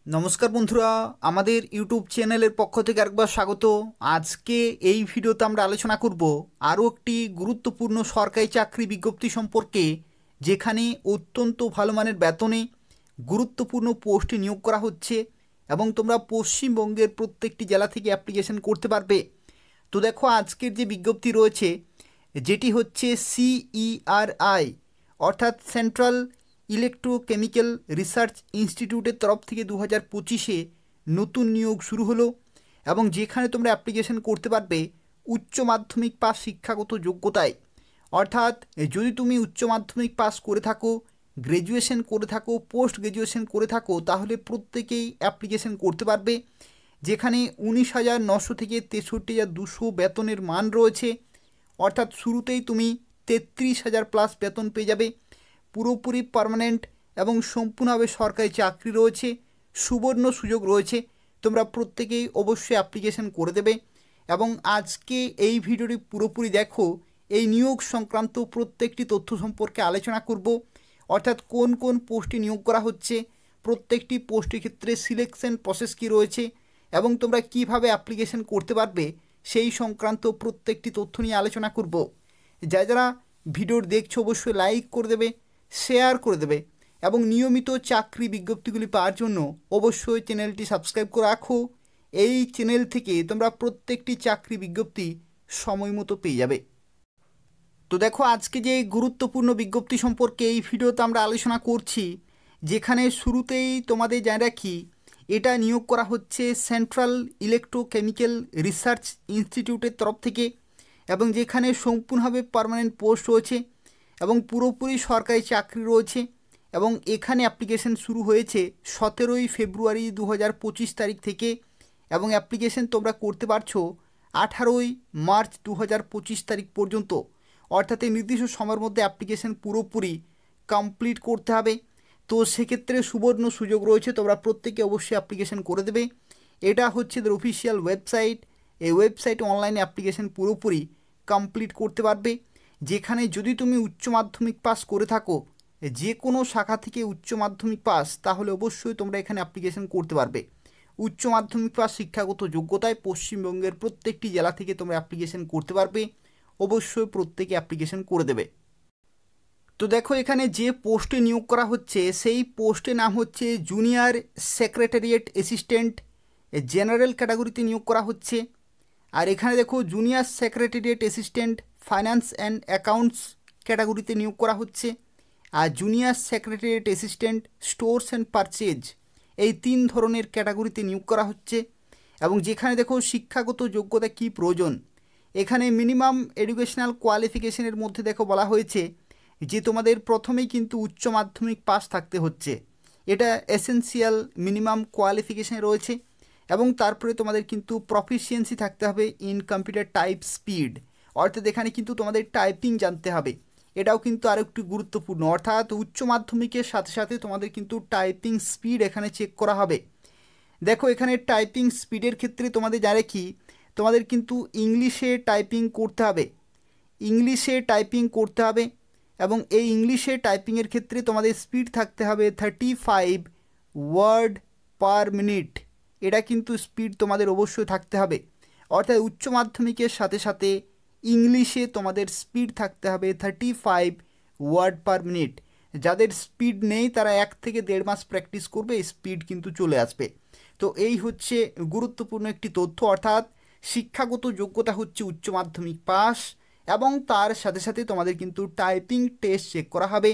নমস্কার বন্ধুরা, আমাদের ইউটিউব চ্যানেলের পক্ষ থেকে আরেকবার স্বাগত। আজকে এই ভিডিওতে আমরা আলোচনা করব আরও একটি গুরুত্বপূর্ণ সরকারি চাকরি বিজ্ঞপ্তি সম্পর্কে, যেখানে অত্যন্ত ভালো মানের বেতনে গুরুত্বপূর্ণ পোস্টে নিয়োগ করা হচ্ছে এবং তোমরা পশ্চিমবঙ্গের প্রত্যেকটি জেলা থেকে অ্যাপ্লিকেশন করতে পারবে। তো দেখো, আজকের যে বিজ্ঞপ্তি রয়েছে যেটি হচ্ছে CERI অর্থাৎ সেন্ট্রাল ইলেকট্রোকেমিক্যাল রিসার্চ ইনস্টিটিউটের তরফ থেকে 2025-এ নতুন নিয়োগ শুরু হলো এবং যেখানে তোমরা অ্যাপ্লিকেশন করতে পারবে উচ্চ মাধ্যমিক পাস শিক্ষাগত যোগ্যতায়। অর্থাৎ যদি তুমি উচ্চ মাধ্যমিক পাস করে থাকো, গ্র্যাজুয়েশন করে থাকো, পোস্ট গ্র্যাজুয়েশন করে থাকো, তাহলে প্রত্যেকেই অ্যাপ্লিকেশন করতে পারবে। যেখানে 19,900 থেকে 63,200 বেতনের মান রয়েছে। অর্থাৎ শুরুতেই তুমি 33,000 প্লাস বেতন পেয়ে যাবে। পুরোপুরি পার্মানেন্ট এবং সম্পূর্ণভাবে সরকারি চাকরি রয়েছে, সুবর্ণ সুযোগ রয়েছে। তোমরা প্রত্যেকেই অবশ্যই অ্যাপ্লিকেশন করে দেবে এবং আজকে এই ভিডিওটি পুরোপুরি দেখো। এই নিয়োগ সংক্রান্ত প্রত্যেকটি তথ্য সম্পর্কে আলোচনা করব। অর্থাৎ কোন কোন পোস্টে নিয়োগ করা হচ্ছে, প্রত্যেকটি পোস্টের ক্ষেত্রে সিলেকশন প্রসেস কী রয়েছে এবং তোমরা কিভাবে অ্যাপ্লিকেশন করতে পারবে সেই সংক্রান্ত প্রত্যেকটি তথ্য নিয়ে আলোচনা করব। যারা ভিডিওর দেখছো অবশ্যই লাইক করে দেবে, শেয়ার করে দেবে এবং নিয়মিত চাকরি বিজ্ঞপ্তিগুলি পাওয়ার জন্য অবশ্যই চ্যানেলটি সাবস্ক্রাইব করে রাখো। এই চ্যানেল থেকে তোমরা প্রত্যেকটি চাকরি বিজ্ঞপ্তি সময় মতো পেয়ে যাবে। তো দেখো, আজকে যে গুরুত্বপূর্ণ বিজ্ঞপ্তি সম্পর্কে এই ভিডিওতে আমরা আলোচনা করছি, যেখানে শুরুতেই তোমাদের জানিয়ে রাখি এটা নিয়োগ করা হচ্ছে সেন্ট্রাল ইলেকট্রোকেমিক্যাল রিসার্চ ইনস্টিটিউটের তরফ থেকে এবং যেখানে সম্পূর্ণভাবে পার্মানেন্ট পোস্ট রয়েছে এবং পুরোপুরি সরকারি চাকরি রয়েছে এবং এখানে অ্যাপ্লিকেশন শুরু হয়েছে 17ই ফেব্রুয়ারি 2025 তারিখ থেকে এবং অ্যাপ্লিকেশন তোমরা করতে পারছো 18ই মার্চ 2025 তারিখ পর্যন্ত। অর্থাৎ এই নির্দিষ্ট সময়ের মধ্যে অ্যাপ্লিকেশন পুরোপুরি কমপ্লিট করতে হবে। তো সেক্ষেত্রে সুবর্ণ সুযোগ রয়েছে, তোমরা প্রত্যেকে অবশ্যই অ্যাপ্লিকেশন করে দেবে। এটা হচ্ছে এদের অফিসিয়াল ওয়েবসাইট। এই ওয়েবসাইটে অনলাইনে অ্যাপ্লিকেশন পুরোপুরি কমপ্লিট করতে পারবে। যেখানে যদি তুমি উচ্চ মাধ্যমিক পাস করে থাকো, যে কোনো শাখা থেকে উচ্চ মাধ্যমিক পাস, তাহলে অবশ্যই তোমরা এখানে অ্যাপ্লিকেশন করতে পারবে। উচ্চ মাধ্যমিক পাস শিক্ষাগত যোগ্যতায় পশ্চিমবঙ্গের প্রত্যেকটি জেলা থেকে তোমরা অ্যাপ্লিকেশন করতে পারবে। অবশ্যই প্রত্যেকে অ্যাপ্লিকেশন করে দেবে। তো দেখো, এখানে যে পোস্টে নিয়োগ করা হচ্ছে সেই পোস্টের নাম হচ্ছে জুনিয়র সেক্রেটারিয়েট অ্যাসিস্ট্যান্ট, জেনারেল ক্যাটাগরিতে নিয়োগ করা হচ্ছে। আর এখানে দেখো junior secretariat assistant finance and accounts ক্যাটাগরিতে নিয়োগ করা হচ্ছে। আর junior secretariat assistant stores and purchase, এই 3 ধরনের ক্যাটাগরিতে নিয়োগ করা হচ্ছে। এবং যেখানে দেখো শিক্ষাগত যোগ্যতা কী প্রয়োজন, এখানে মিনিমাম এডুকেশনাল কোয়ালিফিকেশনের মধ্যে দেখো বলা হয়েছে যে তোমাদের প্রথমেই কিন্তু উচ্চ মাধ্যমিক পাস থাকতে হচ্ছে, এটা এসেনশিয়াল মিনিমাম কোয়ালিফিকেশানে রয়েছে। এবং তারপরে তোমাদের কিন্তু প্রফিসিয়েন্সি থাকতে হবে ইন কম্পিউটার টাইপ স্পিড, অর্থাৎ এখানে কিন্তু তোমাদের টাইপিং জানতে হবে। এটাও কিন্তু আরও একটু গুরুত্বপূর্ণ, অর্থাৎ উচ্চ মাধ্যমিকের সাথে সাথে তোমাদের কিন্তু টাইপিং স্পিড এখানে চেক করা হবে। দেখো, এখানে টাইপিং স্পিডের ক্ষেত্রে তোমাদের জানে কি, তোমাদের কিন্তু ইংলিশে টাইপিং করতে হবে, ইংলিশে টাইপিং করতে হবে। এবং এই ইংলিশে টাইপিংয়ের ক্ষেত্রে তোমাদের স্পিড থাকতে হবে 35 ওয়ার্ড পার মিনিট। এটা কিন্তু স্পিড তোমাদের অবশ্যই থাকতে হবে। অর্থাৎ উচ্চ মাধ্যমিকের সাথে সাথে ইংলিশে তোমাদের স্পিড থাকতে হবে 35 ওয়ার্ড পার মিনিট। যাদের স্পিড নেই তারা 1 থেকে 1.5 মাস প্র্যাকটিস করবে, স্পিড কিন্তু চলে আসবে। তো এই হচ্ছে গুরুত্বপূর্ণ একটি তথ্য। অর্থাৎ শিক্ষাগত যোগ্যতা হচ্ছে উচ্চ মাধ্যমিক পাস এবং তার সাথে সাথে তোমাদের কিন্তু টাইপিং টেস্ট চেক করা হবে,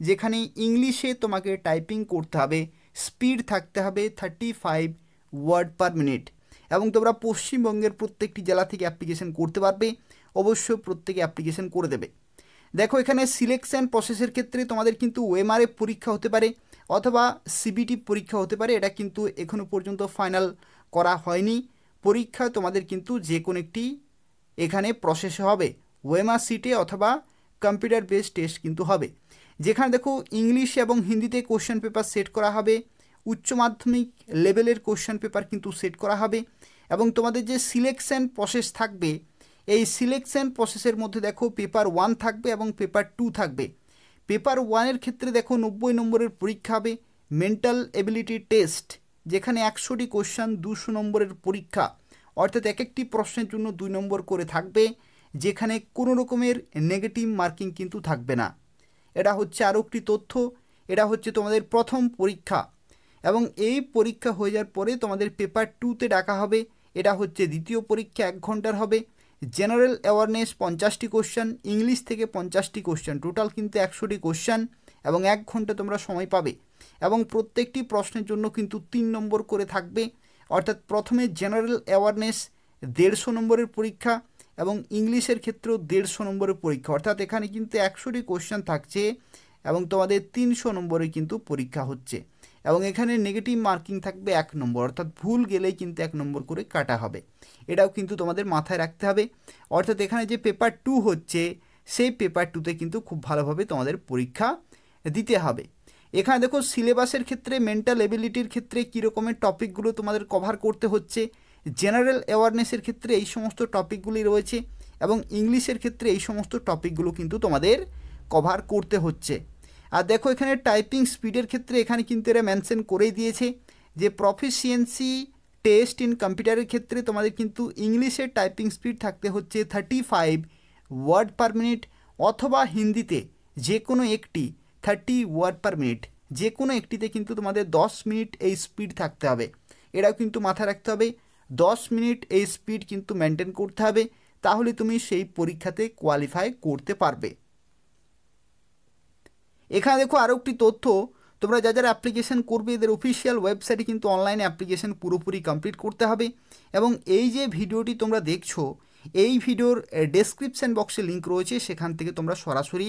যেখানে ইংলিশে তোমাকে টাইপিং করতে হবে, স্পিড থাকতে হবে 35 ওয়ার্ড পার মিনিট। এবং তোমরা পশ্চিমবঙ্গের প্রত্যেকটি জেলা থেকে অ্যাপ্লিকেশন করতে পারবে। অবশ্যই প্রত্যেকে অ্যাপ্লিকেশন করে দেবে। দেখো, এখানে সিলেকশন প্রসেসের ক্ষেত্রে তোমাদের কিন্তু ওএমআরএফ পরীক্ষা হতে পারে অথবা সিবিটি পরীক্ষা হতে পারে। এটা কিন্তু এখনও পর্যন্ত ফাইনাল করা হয়নি। পরীক্ষা তোমাদের কিন্তু যে কোনো একটি এখানে প্রসেসে হবে, ওএমআর সিটে অথবা কম্পিউটার বেসড টেস্ট কিন্তু হবে। যেখানে দেখো ইংলিশ এবং হিন্দিতে কোশ্চেন পেপার সেট করা হবে, উচ্চ মাধ্যমিক লেভেলের কোশ্চেন পেপার কিন্তু সেট করা হবে। এবং তোমাদের যে সিলেকশন প্রসেস থাকবে, এই সিলেকশন প্রসেসের মধ্যে দেখো পেপার 1 থাকবে এবং পেপার 2 থাকবে। পেপার 1-এর ক্ষেত্রে দেখো 90 নম্বরের পরীক্ষা হবে, মেন্টাল এবিলিটি টেস্ট, যেখানে 100টি কোশ্চেন 200 নম্বরের পরীক্ষা, অর্থাৎ এক একটি প্রশ্নের জন্য 2 নম্বর করে থাকবে, যেখানে কোনো রকমের নেগেটিভ মার্কিং কিন্তু থাকবে না। এটা হচ্ছে আরও একটি তথ্য। এটা হচ্ছে তোমাদের প্রথম পরীক্ষা, এবং এই পরীক্ষা হয়ে যাওয়ার পরে তোমাদের পেপার 2তে ডাকা হবে। এটা হচ্ছে দ্বিতীয় পরীক্ষা, 1 ঘন্টার হবে। জেনারেল অ্যাওয়ারনেস 50টি কোশ্চেন, ইংলিশ থেকে 50টি কোশ্চেন, টোটাল কিন্তু 100টি কোশ্চেন, এবং 1 ঘন্টা তোমরা সময় পাবে। এবং প্রত্যেকটি প্রশ্নের জন্য কিন্তু 3 নম্বর করে থাকবে, অর্থাৎ প্রথমে জেনারেল অ্যাওয়ারনেস 150 নম্বরের পরীক্ষা, এবং ইংলিশের ক্ষেত্রেও 150 নম্বরের পরীক্ষা, অর্থাৎ এখানে কিন্তু 100টি কোশ্চেন থাকছে, এবং তোমাদের 300 নম্বরে কিন্তু পরীক্ষা হচ্ছে। এবং এখানে নেগেটিভ মার্কিং থাকবে 1 নম্বর, অর্থাৎ ভুল গেলেই কিন্তু 1 নম্বর করে কাটা হবে। এটাও কিন্তু তোমাদের মাথায় রাখতে হবে। অর্থাৎ এখানে যে পেপার 2 হচ্ছে, সেই পেপার 2তে কিন্তু খুব ভালোভাবে তোমাদের পরীক্ষা দিতে হবে। এখানে দেখো সিলেবাসের ক্ষেত্রে, মেন্টাল এবিলিটির ক্ষেত্রে কী রকমের টপিকগুলো তোমাদের কভার করতে হচ্ছে, জেনারেল অ্যাওয়ারনেসের ক্ষেত্রে এই সমস্ত টপিকগুলি রয়েছে, এবং ইংলিশের ক্ষেত্রে এই সমস্ত টপিকগুলো কিন্তু তোমাদের কভার করতে হচ্ছে। আর দেখো এখানে টাইপিং স্পিডের ক্ষেত্রে এখানে কিন্তু এরা মেনশন করেই দিয়েছে যে প্রফিসিয়েন্সি টেস্ট ইন কম্পিউটারের ক্ষেত্রে তোমাদের কিন্তু ইংলিশের টাইপিং স্পিড থাকতে হচ্ছে 35 ওয়ার্ড পার মিনিট, অথবা হিন্দিতে যে কোনো একটি 30 ওয়ার্ড পার মিনিট, যে কোনো একটিতে কিন্তু তোমাদের 10 মিনিট এই স্পিড থাকতে হবে। এটাও কিন্তু মাথায় রাখতে হবে, 10 মিনিট এই স্পিড কিন্তু মেনটেন করতে হবে, তাহলে তুমি সেই পরীক্ষাতে কোয়ালিফাই করতে পারবে। এখানে দেখো আরও একটি তথ্য, তোমরা যারা অ্যাপ্লিকেশন করবে এদের অফিসিয়াল ওয়েবসাইটে কিন্তু অনলাইনে অ্যাপ্লিকেশন পুরোপুরি কমপ্লিট করতে হবে। এবং এই যে ভিডিওটি তোমরা দেখছো, এই ভিডিওর ডেসক্রিপশান বক্সে লিঙ্ক রয়েছে, সেখান থেকে তোমরা সরাসরি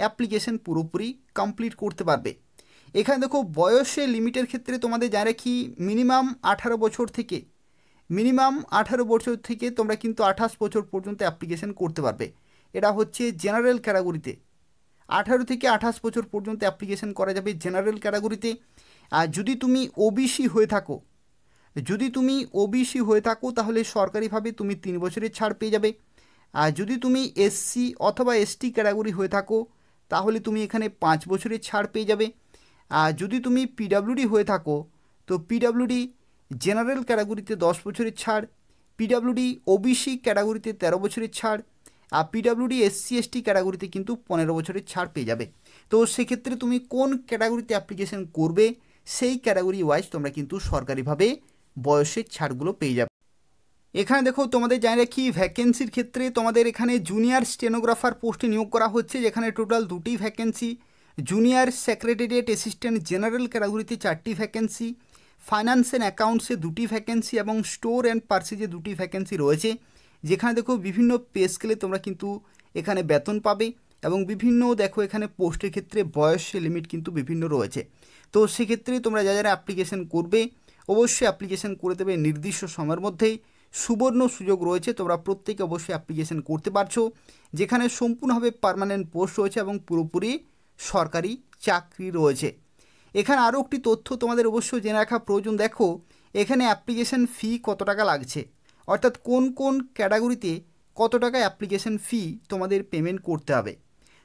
অ্যাপ্লিকেশন পুরোপুরি কমপ্লিট করতে পারবে। এখানে দেখো বয়সে লিমিটের ক্ষেত্রে তোমাদের যা রাখি, মিনিমাম 18 বছর থেকে তোমরা কিন্তু 28 বছর পর্যন্ত অ্যাপ্লিকেশন করতে পারবে। এটা হচ্ছে জেনারেল ক্যাটাগরিতে 18 থেকে 28 বছর পর্যন্ত অ্যাপ্লিকেশন করা যাবে জেনারেল ক্যাটাগরিতে। আর যদি তুমি ওবিসি হয়ে থাকো তাহলে সরকারিভাবে তুমি 3 বছরের ছাড় পেয়ে যাবে। আর যদি তুমি এসসি অথবা এসটি ক্যাটাগরি হয়ে থাকো তাহলে তুমি এখানে 5 বছরের ছাড় পেয়ে যাবে। আর যদি তুমি পিডাব্লিউডি হয়ে থাকো তো পিডাব্লিউডি জেনারেল ক্যাটাগরিতে 10 বছরের ছাড়, পিডাব্লিউডি ওবিসি ক্যাটাগরিতে 13 বছরের ছাড়, আর পিডাব্লিউডি এসসি এসটি ক্যাটাগরিতে কিন্তু 15 বছরের ছাড় পেয়ে যাবে। তো সেক্ষেত্রে তুমি কোন ক্যাটাগরিতে অ্যাপ্লিকেশন করবে সেই ক্যাটাগরি ওয়াইজ তোমরা কিন্তু সরকারিভাবে বয়সের ছাড়গুলো পেয়ে যাবে। এখানে দেখো তোমাদের জানি রাখি, ভ্যাকেন্সির ক্ষেত্রে তোমাদের এখানে জুনিয়র স্টেনোগ্রাফার পোস্টে নিয়োগ করা হচ্ছে, যেখানে টোটাল 2টি vacancy, junior secretariat assistant general ক্যাটাগরিতে 4টি ভ্যাকেন্সি, ফাইন্যান্স অ্যান্ড অ্যাকাউন্টসে 2টি ভ্যাকেন্সি, এবং স্টোর অ্যান্ড পার্সেজে 2টি ভ্যাকেন্সি রয়েছে। যেখানে দেখো বিভিন্ন পে স্কেলে তোমরা কিন্তু এখানে বেতন পাবে, এবং বিভিন্ন দেখো এখানে পোস্টের ক্ষেত্রে বয়স লিমিট কিন্তু বিভিন্ন রয়েছে। তো সেক্ষেত্রে তোমরা যারা অ্যাপ্লিকেশন করবে অবশ্যই অ্যাপ্লিকেশন করে দেবে নির্দিষ্ট সময়ের মধ্যেই। সুবর্ণ সুযোগ রয়েছে, তোমরা প্রত্যেকে অবশ্যই অ্যাপ্লিকেশন করতে পারছো, যেখানে সম্পূর্ণভাবে পার্মানেন্ট পোস্ট রয়েছে এবং পুরোপুরি সরকারি চাকরি রয়েছে। এখানে আরও একটি তথ্য তোমাদের অবশ্যই জেনে রাখা প্রয়োজন। দেখো এখানে অ্যাপ্লিকেশন ফি কত টাকা লাগছে, অর্থাৎ কোন কোন ক্যাটাগরিতে কত টাকা অ্যাপ্লিকেশন ফি তোমাদের পেমেন্ট করতে হবে।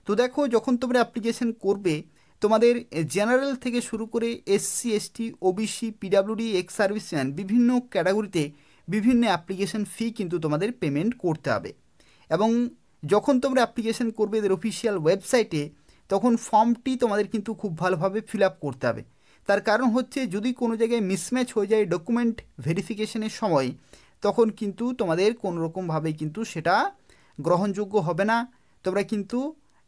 তো দেখো যখন তোমরা অ্যাপ্লিকেশন করবে তোমাদের জেনারেল থেকে শুরু করে SC ST OBC PWD ex serviceman বিভিন্ন ক্যাটাগরিতে বিভিন্ন অ্যাপ্লিকেশন ফি কিন্তু তোমাদের পেমেন্ট করতে হবে। এবং যখন তোমরা অ্যাপ্লিকেশন করবে এদের অফিসিয়াল ওয়েবসাইটে তখন ফর্মটি তোমাদের কিন্তু খুব ভালোভাবে ফিল আপ করতে হবে। তার কারণ হচ্ছে যদি কোনো জায়গায় মিসম্যাচ হয়ে যায় ডকুমেন্ট ভেরিফিকেশনের সময়, তখন কিন্তু তোমাদের কোনো রকমভাবেই কিন্তু সেটা গ্রহণযোগ্য হবে না, তোমরা কিন্তু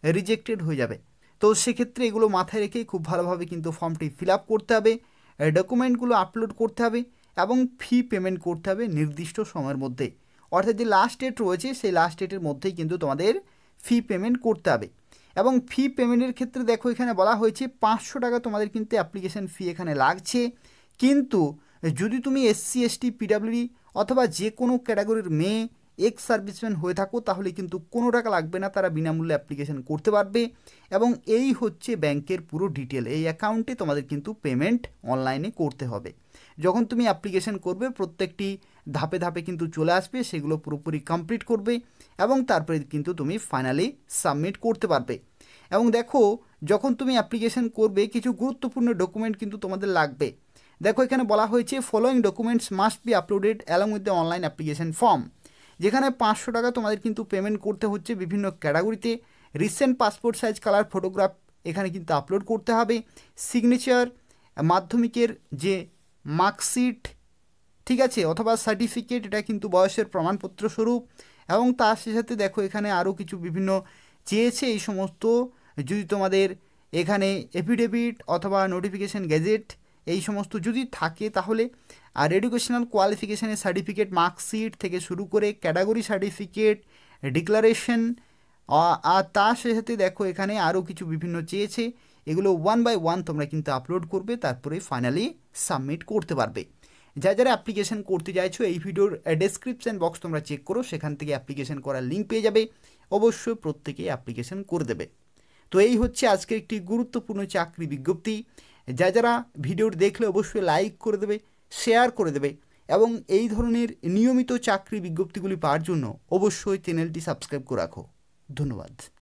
রিজেক্টেড হয়ে যাবে। তো সেক্ষেত্রে এগুলো মাথায় রেখেই খুব ভালোভাবে কিন্তু ফর্মটি ফিল আপ করতে হবে, ডকুমেন্টগুলো আপলোড করতে হবে, এবং ফি পেমেন্ট করতে হবে নির্দিষ্ট সময়ের মধ্যে। অর্থাৎ যে লাস্ট ডেট রয়েছে সেই লাস্ট ডেটের মধ্যেই কিন্তু তোমাদের ফি পেমেন্ট করতে হবে। এবং ফি পেমেন্টের ক্ষেত্রে দেখো এখানে বলা হয়েছে 500 টাকা তোমাদের কিন্তু অ্যাপ্লিকেশন ফি এখানে লাগছে। কিন্তু যদি তুমি এসসি এসটি পিডাব্লিউডি অথবা যে কোনো ক্যাটাগরির মেয়ে এক্স সার্ভিসম্যান হয়ে থাকো তাহলে কিন্তু কোনো টাকা লাগবে না, তারা বিনামূল্যে অ্যাপ্লিকেশন করতে পারবে। এবং এই হচ্ছে ব্যাংকের পুরো ডিটেল, এই অ্যাকাউন্টে তোমাদের কিন্তু পেমেন্ট অনলাইনে করতে হবে। যখন তুমি অ্যাপ্লিকেশন করবে প্রত্যেকটি ধাপে ধাপে কিন্তু চলে আসবে, সেগুলো পুরোপুরি কমপ্লিট করবে এবং তারপরে কিন্তু তুমি ফাইনালি সাবমিট করতে পারবে। এবং দেখো যখন তুমি অ্যাপ্লিকেশন করবে কিছু গুরুত্বপূর্ণ ডকুমেন্ট কিন্তু তোমাদের লাগবে। দেখো এখানে বলা হয়েছে following documents must be uploaded along with the online application form, যেখানে 500 টাকা তোমাদের কিন্তু পেমেন্ট করতে হচ্ছে বিভিন্ন ক্যাটাগরিতে। Recent passport size colour photograph এখানে কিন্তু আপলোড করতে হবে, সিগনেচার, মাধ্যমিকের যে মার্কশিট, ঠিক আছে, অথবা সার্টিফিকেট, এটা কিন্তু বয়সের প্রমাণপত্র স্বরূপ। এবং তার সাথে দেখো এখানে আরও কিছু বিভিন্ন চেয়েছে, এই সমস্ত যদি তোমাদের এখানে এফিডেভিট অথবা নোটিফিকেশন গ্যাজেট এই সমস্ত যদি থাকে তাহলে, আর এডুকেশনাল কোয়ালিফিকেশানের সার্টিফিকেট, মার্কশিট থেকে শুরু করে ক্যাটাগরি সার্টিফিকেট, ডিক্লারেশন, আর তার সাথে দেখো এখানে আরও কিছু বিভিন্ন চেয়েছে, এগুলো 1 বাই 1 তোমরা কিন্তু আপলোড করবে, তারপরে ফাইনালি সাবমিট করতে পারবে। যারা অ্যাপ্লিকেশন করতে চাইছো এই ভিডিওর ডেসক্রিপশান বক্স তোমরা চেক করো, সেখান থেকে অ্যাপ্লিকেশন করার লিঙ্ক পেয়ে যাবে, অবশ্যই প্রত্যেকেই অ্যাপ্লিকেশন করে দেবে। তো এই হচ্ছে আজকের একটি গুরুত্বপূর্ণ চাকরি বিজ্ঞপ্তি। যারা ভিডিওর দেখলে অবশ্যই লাইক করে দেবে, শেয়ার করে দেবে, এবং এই ধরনের নিয়মিত চাকরি বিজ্ঞপ্তিগুলি পাওয়ার জন্য অবশ্যই চ্যানেলটি সাবস্ক্রাইব করে রাখো। ধন্যবাদ।